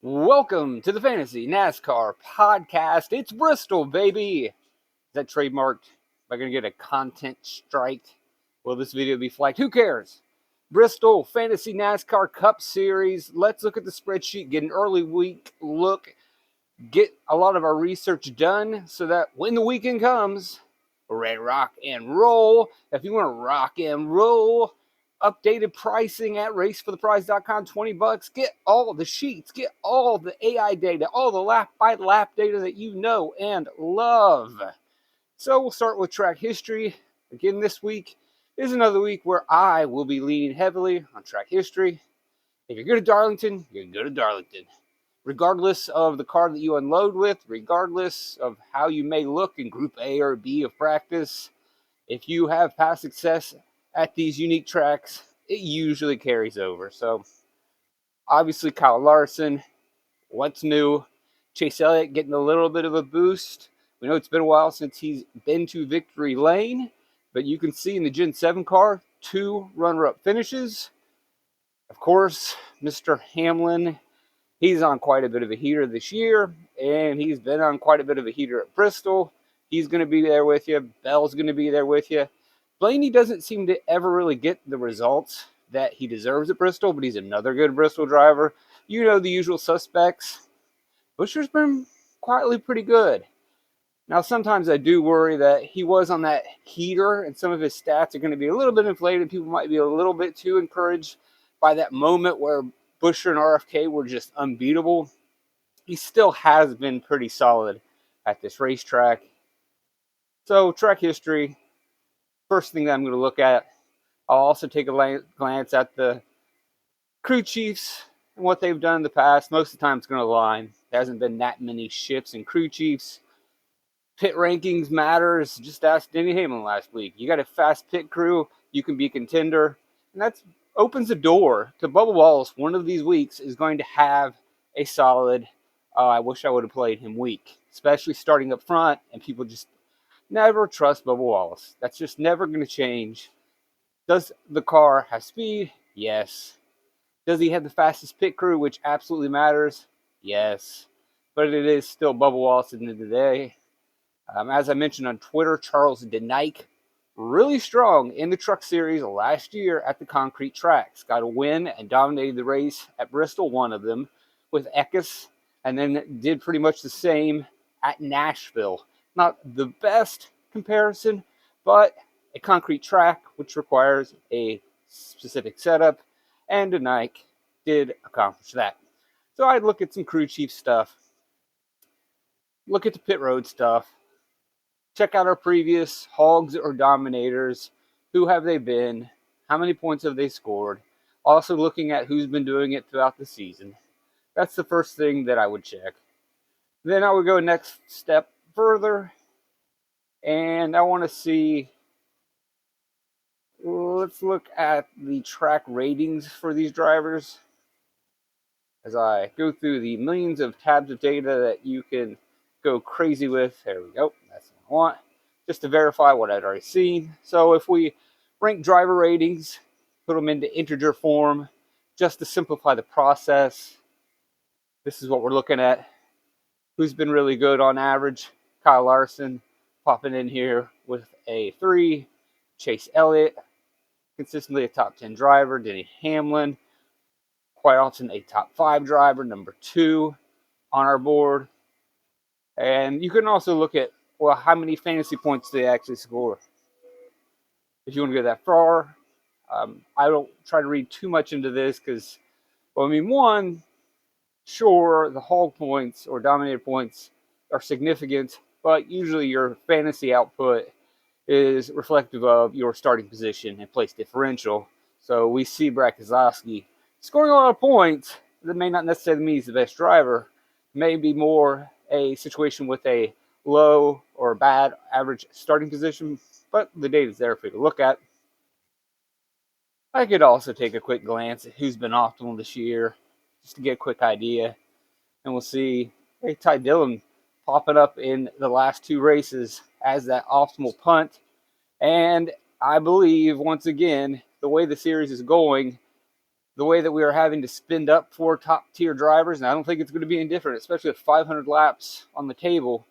Welcome to the Fantasy NASCAR podcast. It's Bristol, baby. Is that trademarked? Am I going to get a content strike? Will this video be flagged? Who cares? Bristol Fantasy NASCAR Cup Series. Let's look at the spreadsheet, get an early week look, get a lot of our research done so that when the weekend comes, we're ready to rock and roll. If you want to rock and roll, updated pricing at racefortheprize.com, $20. Get all the sheets, get all the AI data, all the lap by lap data that you know and love. So we'll start with track history. Again, this week is another week where I will be leaning heavily on track history. If you're good at Darlington, you're good at Darlington. Regardless of the car that you unload with, regardless of how you may look in Group A or B of practice, if you have past success at these unique tracks, it usually carries over. So, obviously, Kyle Larson, what's new? Chase Elliott getting a little bit of a boost. We know it's been a while since he's been to victory lane, but you can see in the Gen 7 car, 2 runner-up finishes. Of course, Mr. Hamlin, he's on quite a bit of a heater this year, and he's been on quite a bit of a heater at Bristol. He's going to be there with you. Bell's going to be there with you. Blaney doesn't seem to ever really get the results that he deserves at Bristol, but he's another good Bristol driver. You know the usual suspects. Buescher's been quietly pretty good. Now, sometimes I do worry that he was on that heater, and some of his stats are going to be a little bit inflated. People might be a little bit too encouraged by that moment where Buescher and RFK were just unbeatable. He still has been pretty solid at this racetrack. So, track history, first thing that I'm going to look at. I'll also take a glance at the crew chiefs and what they've done in the past. Most of the time it's going to align. There hasn't been that many shifts in crew chiefs. Pit rankings matters. Just ask Denny Hamlin last week. You got a fast pit crew, you can be a contender. And that opens the door to Bubba Wallace. One of these weeks is going to have a solid, I wish I would have played him week. Especially starting up front, and people just never trust Bubba Wallace. That's just never going to change. Does the car have speed? Yes. Does he have the fastest pit crew, which absolutely matters? Yes. But it is still Bubba Wallace at the end of the day. As I mentioned on Twitter, Charles Denike, really strong in the Truck Series last year at the concrete tracks. Got a win and dominated the race at Bristol, one of them, with Eckes, and then did pretty much the same at Nashville. Not the best comparison, but a concrete track, which requires a specific setup, and Denike did accomplish that. So I'd look at some crew chief stuff, look at the pit road stuff, check out our previous hogs or dominators. Who have they been? How many points have they scored? Also looking at who's been doing it throughout the season. That's the first thing that I would check. Then I would go next step further, and I want to see, let's look at the track ratings for these drivers. As I go through the millions of tabs of data that you can go crazy with. There we go. That's what I want. Just to verify what I'd already seen. So if we rank driver ratings, put them into integer form, just to simplify the process, this is what we're looking at. Who's been really good on average? Kyle Larson popping in here with a 3. Chase Elliott, consistently a top 10 driver. Denny Hamlin, quite often a top 5 driver, number 2 on our board. And you can also look at, well, how many fantasy points they actually score. If you want to go that far, I don't try to read too much into this because, well, I mean, one, sure, the hog points or dominator points are significant, but usually your fantasy output is reflective of your starting position and place differential. So we see Brad Keselowski scoring a lot of points. That may not necessarily mean he's the best driver. May be more a situation with a low or bad average starting position, but the data is there for you to look at. I could also take a quick glance at who's been optimal this year, just to get a quick idea. And we'll see, hey, Ty Dillon popping up in the last 2 races as that optimal punt. And I believe, once again, the way the series is going, the way that we are having to spend up for top tier drivers, and I don't think it's going to be any different, especially with 500 laps on the table.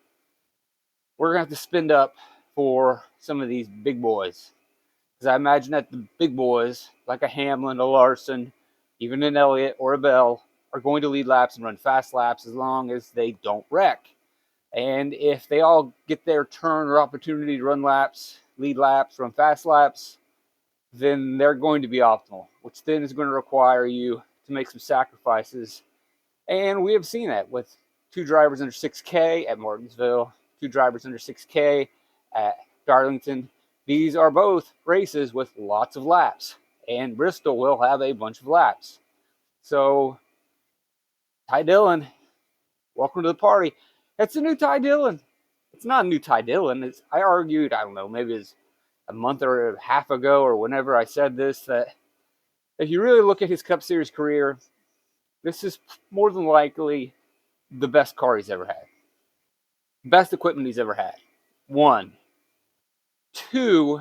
We're going to have to spend up for some of these big boys. Because I imagine that the big boys, like a Hamlin, a Larson, even an Elliott or a Bell, are going to lead laps and run fast laps as long as they don't wreck. And if they all get their turn or opportunity to run laps, lead laps, run fast laps, then they're going to be optimal, which then is going to require you to make some sacrifices. And we have seen that with 2 drivers under 6K at Martinsville, 2 drivers under 6K at Darlington. These are both races with lots of laps, and Bristol will have a bunch of laps. So, Ty Dillon, welcome to the party. It's a new Ty Dillon. It's not a new Ty Dillon. I argued, I don't know, maybe it's a month or a half ago or whenever I said this, that if you really look at his Cup Series career, this is more than likely the best car he's ever had. Best equipment he's ever had. 1. 2,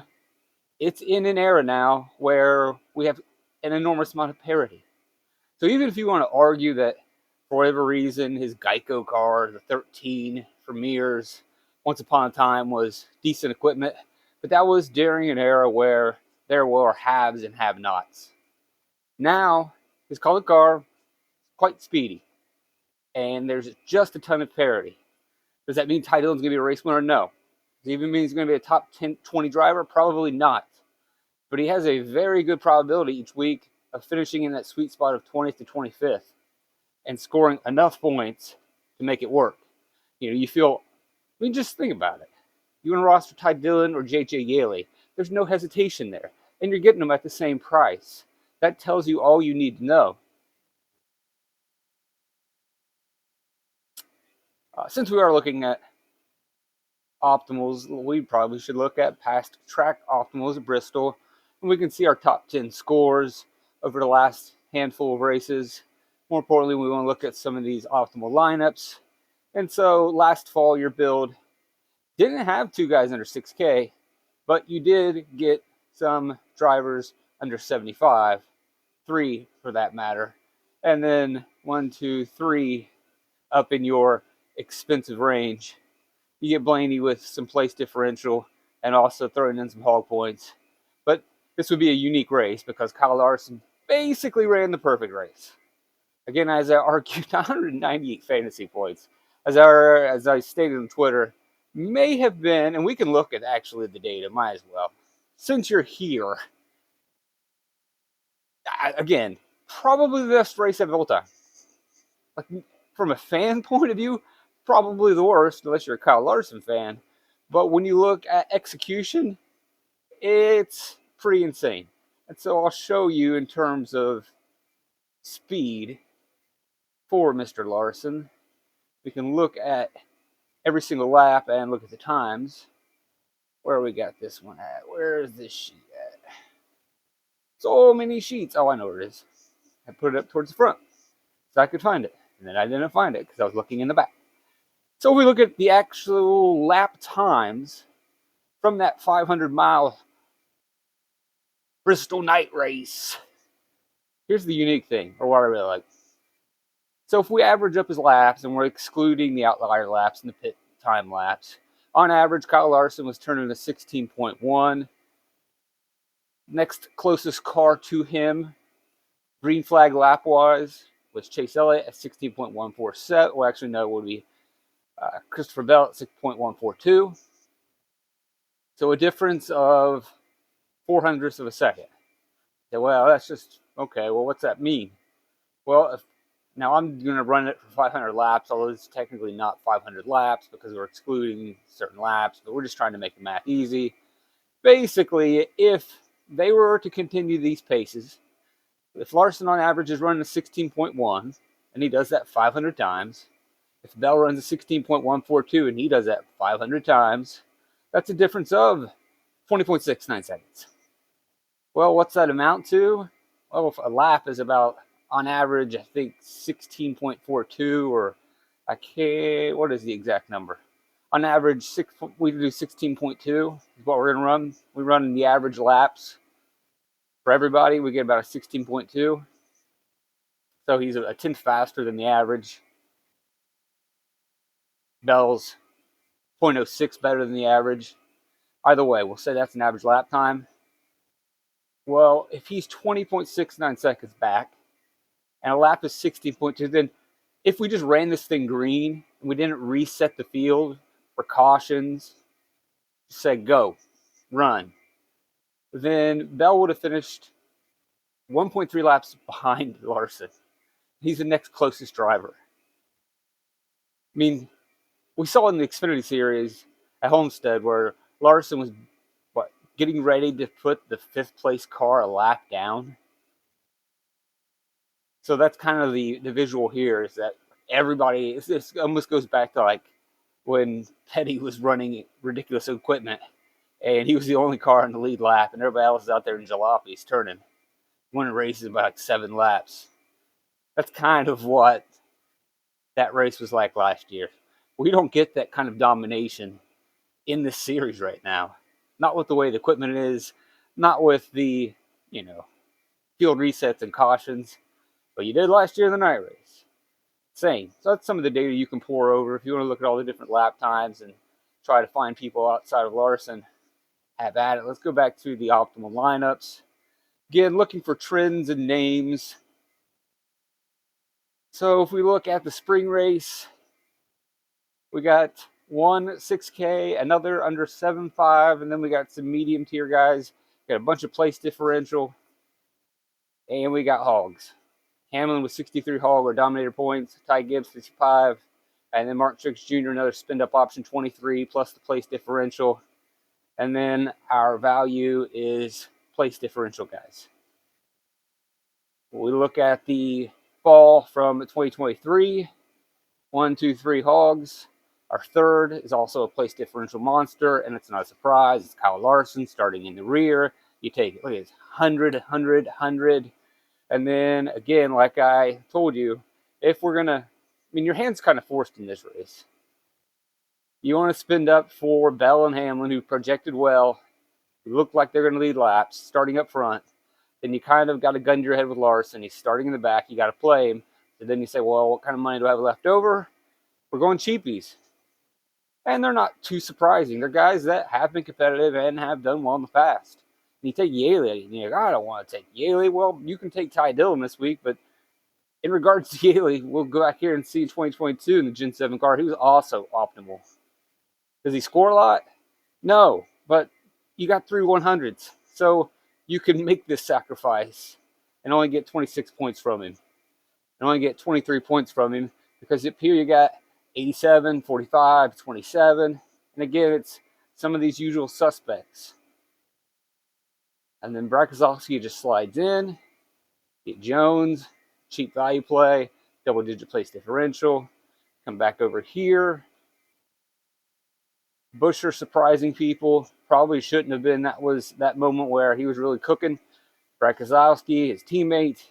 it's in an era now where we have an enormous amount of parity. So even if you want to argue that for whatever reason his Geico car, the 13 from Mears, once upon a time was decent equipment, but that was during an era where there were haves and have-nots. Now, his colored car is quite speedy, and there's just a ton of parity. Does that mean Ty Dillon's going to be a race winner? No. Does it even mean he's going to be a top 10, 20 driver? Probably not. But he has a very good probability each week of finishing in that sweet spot of 20th to 25th and scoring enough points to make it work. You feel, just think about it. You want to roster Ty Dillon or J.J. Yaley. There's no hesitation there. And you're getting them at the same price. That tells you all you need to know. Since we are looking at optimals, we probably should look at past track optimals at Bristol. And we can see our top 10 scores over the last handful of races. More importantly, we want to look at some of these optimal lineups. And so last fall, your build didn't have 2 guys under 6K, but you did get some drivers under 75, 3 for that matter, and then 1, 2, 3 up in your expensive range. You get Blaney with some place differential and also throwing in some hog points. But this would be a unique race because Kyle Larson basically ran the perfect race. Again, as I argued, 198 fantasy points. As I stated on Twitter, may have been, and we can look at actually the data, might as well. Since you're here, again, probably the best race of all time. Like, from a fan point of view, probably the worst, unless you're a Kyle Larson fan. But when you look at execution, it's pretty insane. And so I'll show you in terms of speed for Mr. Larson. We can look at every single lap and look at the times. Where we got this one at? Where is this sheet at? So many sheets. Oh, I know where it is. I put it up towards the front so I could find it. And then I didn't find it because I was looking in the back. So if we look at the actual lap times from that 500-mile Bristol night race, here's the unique thing, or what I really like. So if we average up his laps, and we're excluding the outlier laps and the pit time laps, on average, Kyle Larson was turning a 16.1. Next closest car to him, green flag lap-wise, was Chase Elliott at 16.147. Well, actually, no, it would be Christopher Bell at 6.142. So a difference of 0.04 of a second. So, well, that's just, okay, well, what's that mean? Well, now I'm going to run it for 500 laps, although it's technically not 500 laps because we're excluding certain laps, but we're just trying to make the math easy. Basically, if they were to continue these paces, if Larson on average is running a 16.1, and he does that 500 times, if Bell runs a 16.142 and he does that 500 times, that's a difference of 20.69 seconds. Well, what's that amount to? Well, if a lap is about, on average, I think 16.42, or what is the exact number? On average, we do 16.2 is what we're going to run. We run the average laps for everybody. We get about a 16.2. So he's a tenth faster than the average. Bell's 0.06 better than the average. Either way, we'll say that's an average lap time. Well, if he's 20.69 seconds back and a lap is 60.2, then if we just ran this thing green and we didn't reset the field for cautions, just say go, run, then Bell would have finished 1.3 laps behind Larson. He's the next closest driver. I mean, we saw in the Xfinity series at Homestead where Larson was getting ready to put the fifth place car a lap down. So that's kind of the visual here, is that everybody, this almost goes back to like when Petty was running ridiculous equipment and he was the only car in the lead lap and everybody else is out there in jalopies turning, winning races by like 7 laps. That's kind of what that race was like last year. We don't get that kind of domination in this series right now. Not with the way the equipment is, not with the, field resets and cautions, but you did last year in the night race. Same. So that's some of the data you can pour over if you want to look at all the different lap times and try to find people outside of Larson. Have at it. Let's go back to the optimal lineups. Again, looking for trends and names. So if we look at the spring race, we got one 6K, another under 7.5, and then we got some medium tier guys. Got a bunch of place differential, and we got hogs. Hamlin with 63 hog or dominator points, Ty Gibbs 55, and then Mark Truex Jr. another spin up option 23 plus the place differential, and then our value is place differential guys. We look at the fall from 2023, 1, 2, 3 hogs. Our third is also a place differential monster, and it's not a surprise. It's Kyle Larson starting in the rear. You take it, look at this, 100, 100, 100. And then, again, like I told you, if we're going to, your hand's kind of forced in this race. You want to spin up for Bell and Hamlin, who projected well, who look like they're going to lead laps, starting up front. Then you kind of got to gun your head with Larson. He's starting in the back. You got to play him. So then you say, well, what kind of money do I have left over? We're going cheapies. And they're not too surprising. They're guys that have been competitive and have done well in the past. And you take Yaley, and you're like, I don't want to take Yaley. Well, you can take Ty Dillon this week, but in regards to Yaley, we'll go back here and see 2022 in the Gen 7 car. He was also optimal. Does he score a lot? No, but you got 3 100s. So you can make this sacrifice and only get 26 points from him. And only get 23 points from him because up here you got 87, 45, 27. And again, it's some of these usual suspects. And then Brad Keselowski just slides in. Get Jones, cheap value play, double-digit place differential. Come back over here. Buescher surprising people. Probably shouldn't have been. That was that moment where he was really cooking. Brad Keselowski, his teammate,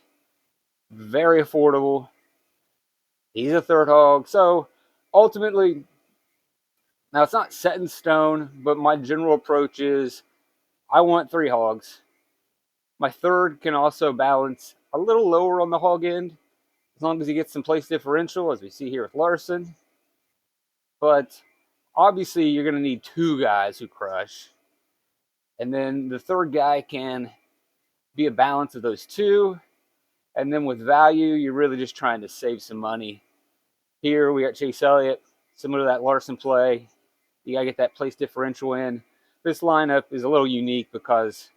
very affordable. He's a third hog. So ultimately, now it's not set in stone, but my general approach is I want 3 hogs. My third can also balance a little lower on the hog end, as long as he gets some place differential, as we see here with Larson. But obviously, you're going to need 2 guys who crush. And then the third guy can be a balance of those 2. And then with value, you're really just trying to save some money. Here we got Chase Elliott, similar to that Larson play. You got to get that place differential in. This lineup is a little unique because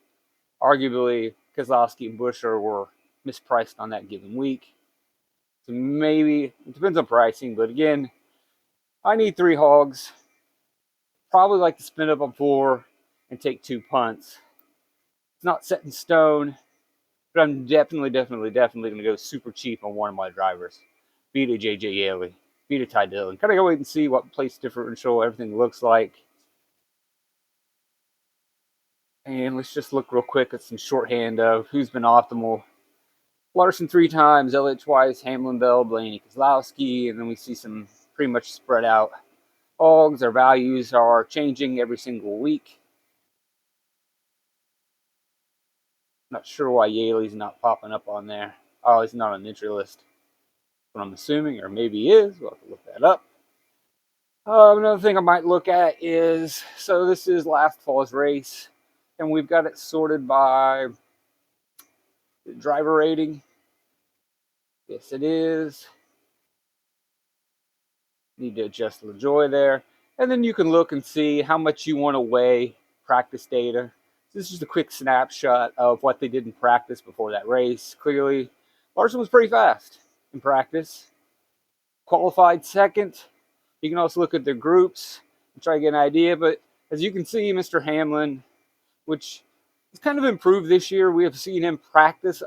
arguably Keselowski and Buescher were mispriced on that given week. So maybe, it depends on pricing, but again, I need 3 hogs. Probably like to spin up on 4 and take 2 punts. It's not set in stone, but I'm definitely going to go super cheap on one of my drivers. Beat a JJ Yaley, beat a Ty Dillon. Kind of go wait and see what place differential everything looks like. And let's just look real quick at some shorthand of who's been optimal. Larson 3 times, Elliott twice, Hamlin, Bell, Blaney, Keselowski, and then we see some pretty much spread out hogs. Our values are changing every single week. Not sure why Yaley's not popping up on there. Oh, he's not on the entry list. what I'm assuming, or maybe he is. We'll have to look that up. Another thing I might look at is, so this is last fall's race, and we've got it sorted by driver rating. Yes, it is. Need to adjust the joy there. And then you can look and see how much you want to weigh practice data. This is just a quick snapshot of what they did in practice before that race. Clearly, Larson was pretty fast in practice. Qualified second. You can also look at their groups and try to get an idea. But as you can see, Mr. Hamlin, which has kind of improved this year, we have seen him practice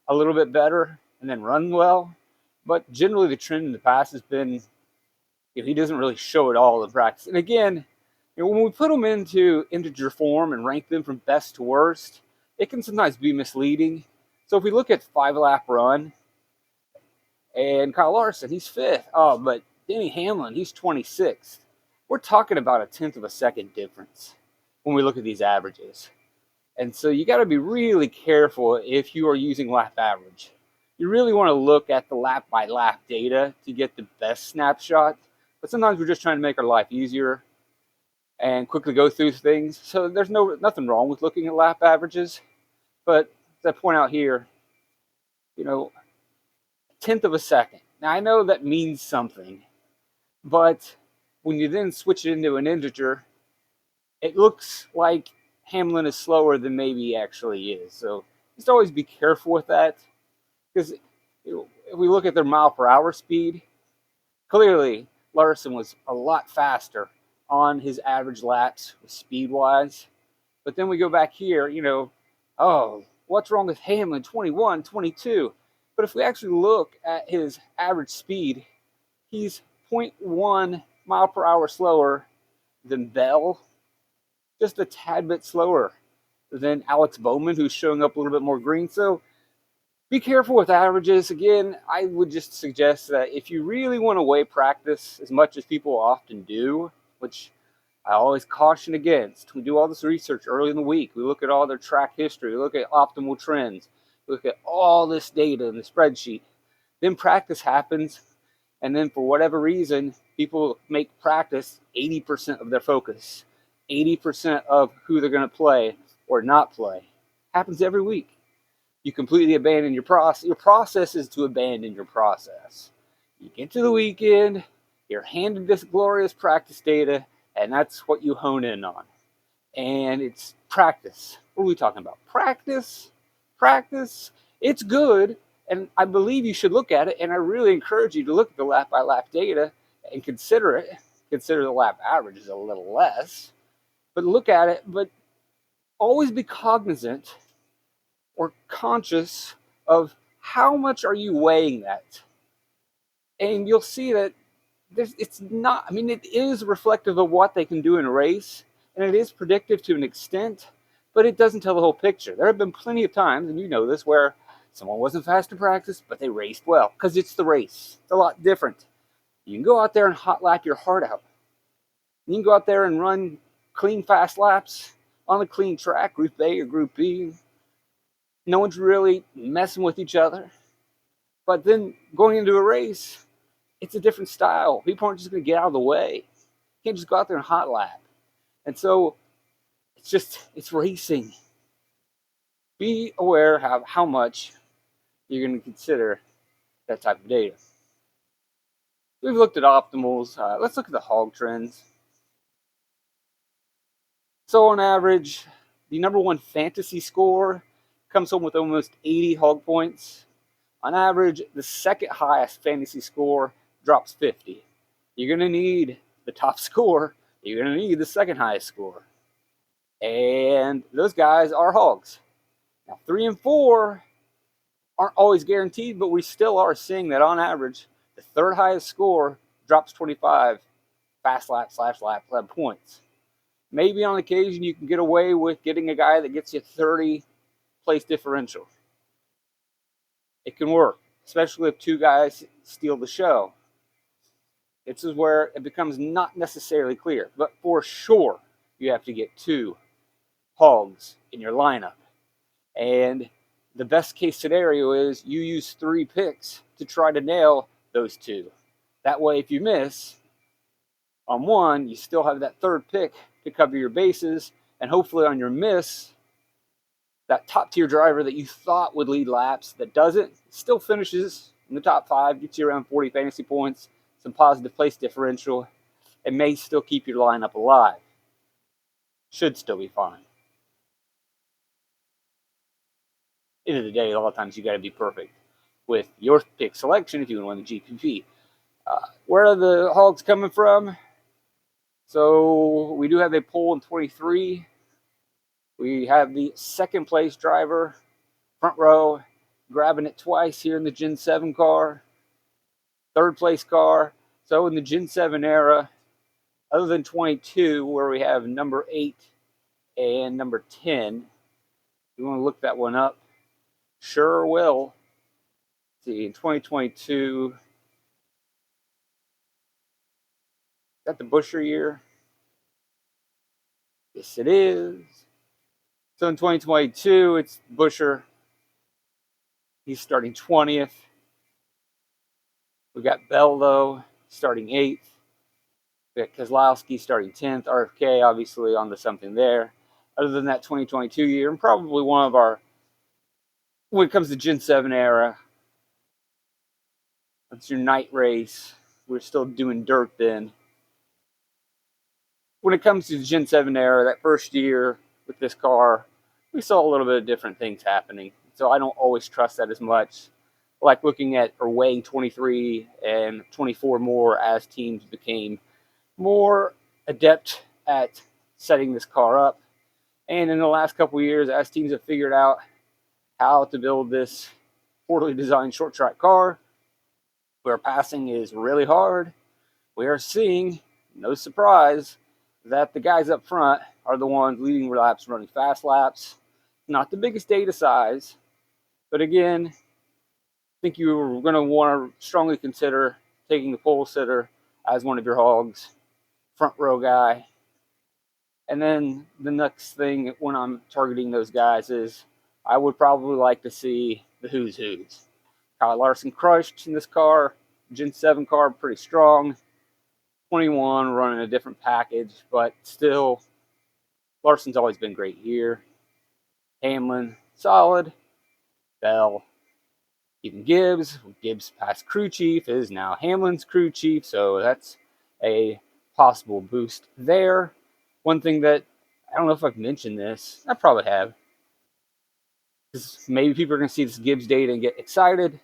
a little bit better and then run well. But generally, the trend in the past has been he doesn't really show it all in practice. And again, when we put them into integer form and rank them from best to worst, it can sometimes be misleading. So if we look at 5-lap run, and Kyle Larson, he's 5th. Oh, but Denny Hamlin, he's 26th. We're talking about a 1/10 of a second difference when we look at these averages. And so you got to be really careful if you are using lap average. You really want to look at the lap by lap data to get the best snapshot. But sometimes we're just trying to make our life easier and quickly go through things. So there's nothing wrong with looking at lap averages. But as I point out here, 1/10 of a second. Now I know that means something, but when you then switch it into an integer, it looks like Hamlin is slower than maybe he actually is. So just always be careful with that, because if we look at their mile per hour speed, clearly Larson was a lot faster on his average laps speed wise. But then we go back here, oh, what's wrong with Hamlin? 21, 22. But if we actually look at his average speed, he's 0.1 mile per hour slower than Bell, just a tad bit slower than Alex Bowman, who's showing up a little bit more green. So be careful with averages. Again, I would just suggest that if you really want to weigh practice as much as people often do, which I always caution against, we do all this research early in the week. We look at all their track history. We look at optimal trends. We look at all this data in the spreadsheet. Then practice happens, and then for whatever reason, people make practice 80% of their focus, 80% of who they're going to play or not play. Happens every week. You completely abandon your process. Your process is to abandon your process. You get to the weekend, you're handed this glorious practice data, and that's what you hone in on. And it's practice. What are we talking about? Practice. It's good, and I believe you should look at it, and I really encourage you to look at the lap-by-lap data and consider it. Consider the lap average is a little less, but look at it, but always be cognizant or conscious of how much are you weighing that. And you'll see that it's not, it is reflective of what they can do in a race, and it is predictive to an extent, but it doesn't tell the whole picture. There have been plenty of times, and you know this, where someone wasn't fast in practice, but they raced well, because it's the race. It's a lot different. You can go out there and hot lap your heart out. You can go out there and run clean, fast laps on a clean track, Group A or Group B. No one's really messing with each other. But then going into a race, it's a different style. People aren't just going to get out of the way. You can't just go out there and hot lap. And so it's racing. Be aware of how much you're going to consider that type of data. We've looked at optimals. Let's look at the hog trends. So on average, the number one fantasy score comes home with almost 80 hog points. On average, the second highest fantasy score drops 50. You're going to need the top score. You're going to need the second highest score. And those guys are hogs. Now, 3 and 4 aren't always guaranteed, but we still are seeing that on average, the third highest score drops 25 fast lap / lap points. Maybe on occasion you can get away with getting a guy that gets you 30 place differential. It can work, especially if 2 guys steal the show. This is where it becomes not necessarily clear, but for sure you have to get 2 hogs in your lineup. And the best case scenario is you use 3 picks to try to nail those two. That way, if you miss on one, you still have that third pick to cover your bases, and hopefully on your miss, that top tier driver that you thought would lead laps that doesn't still finishes in the top 5, gets you around 40 fantasy points, some positive place differential, and may still keep your lineup alive. Should still be fine. End of the day, a lot of times you got to be perfect with your pick selection if you want to win the GPP. Where are the hogs coming from? So we do have a poll in 23. We have the second place driver, front row, grabbing it twice here in the Gen 7 car. Third place car. So in the Gen 7 era, other than 22, where we have number 8 and number 10, you want to look that one up? Sure will. Let's see, in 2022, is that the Busher year? Yes, it is. So in 2022, it's Busher. He's starting 20th. We got Bell, though, starting 8th. We got Keselowski starting 10th. RFK, obviously, on to something there. Other than that 2022 year, and probably one of our, when it comes to Gen 7 era, that's your night race. We're still doing dirt then. When it comes to the Gen 7 era, that first year with this car, we saw a little bit of different things happening. So I don't always trust that as much. Like looking at or weighing 23 and 24 more as teams became more adept at setting this car up. And in the last couple of years, as teams have figured out how to build this poorly designed short track car, where passing is really hard, we are seeing, no surprise, that the guys up front are the ones leading laps, running fast laps. Not the biggest data size, but again, I think you're going to want to strongly consider taking the pole sitter as one of your hogs, front row guy. And then the next thing when I'm targeting those guys is I would probably like to see the who's who's. Kyle Larson crushed in this car. Gen 7 car, pretty strong. 21 running a different package, but still, Larson's always been great here. Hamlin, solid. Bell, even Gibbs. Gibbs past crew chief, is now Hamlin's crew chief, so that's a possible boost there. One thing that, I don't know if I've mentioned this, I probably have, because maybe people are going to see this Gibbs data and get excited.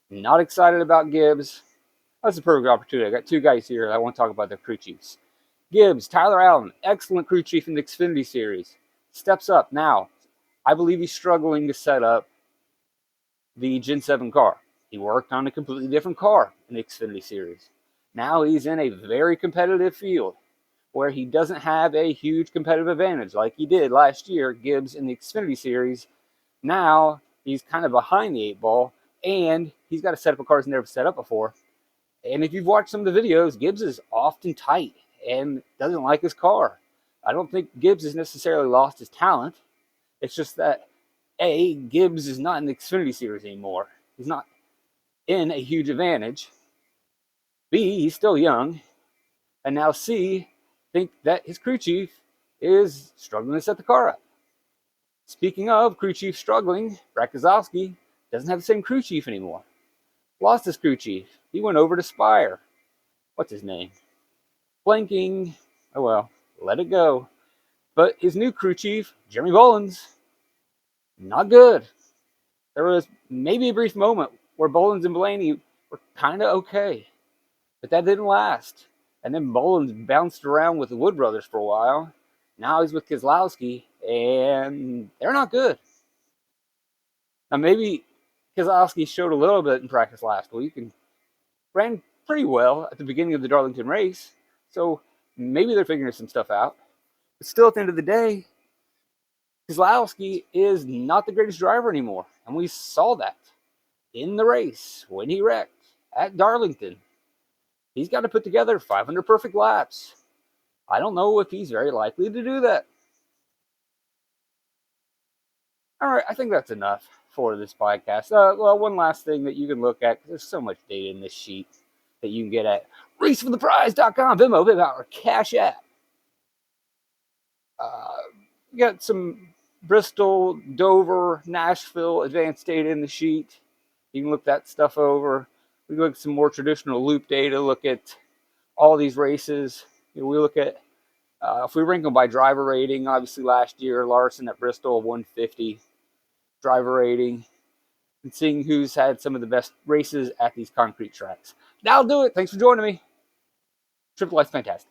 Not excited about Gibbs. That's a perfect opportunity. I got two guys here that I want to talk about their crew chiefs. Gibbs, Tyler Allen, excellent crew chief in the Xfinity series. Steps up now. I believe he's struggling to set up the Gen 7 car. He worked on a completely different car in the Xfinity series. Now he's in a very competitive field where he doesn't have a huge competitive advantage like he did last year, Gibbs, in the Xfinity series. Now he's kind of behind the 8 ball, and he's got to set up a car he's never set up before. And if you've watched some of the videos, Gibbs is often tight and doesn't like his car. I don't think Gibbs has necessarily lost his talent. It's just that, A, Gibbs is not in the Xfinity series anymore. He's not in a huge advantage. B, he's still young. And now C, think that his crew chief is struggling to set the car up. Speaking of crew chief struggling, Brad Keselowski doesn't have the same crew chief anymore. Lost his crew chief. He went over to Spire. What's his name? Blanking. Oh well, let it go. But his new crew chief, Jeremy Bullins, not good. There was maybe a brief moment where Bullins and Blaney were kind of okay, but that didn't last. And then Bullins bounced around with the Wood Brothers for a while. Now he's with Keselowski, and they're not good. Now maybe Keselowski showed a little bit in practice last week and ran pretty well at the beginning of the Darlington race. So maybe they're figuring some stuff out. But still, at the end of the day, Keselowski is not the greatest driver anymore. And we saw that in the race when he wrecked at Darlington. He's got to put together 500 perfect laps. I don't know if he's very likely to do that. All right, I think that's enough for this podcast. Well, one last thing that you can look at, 'cause there's so much data in this sheet that you can get at racefortheprize.com, Venmo, PayPal, or Cash App. You got some Bristol, Dover, Nashville advanced data in the sheet. You can look that stuff over. We look at some more traditional loop data, look at all these races. We look at, if we rank them by driver rating, obviously last year, Larson at Bristol, 150 driver rating, and seeing who's had some of the best races at these concrete tracks. That'll do it. Thanks for joining me. Triple Life's fantastic.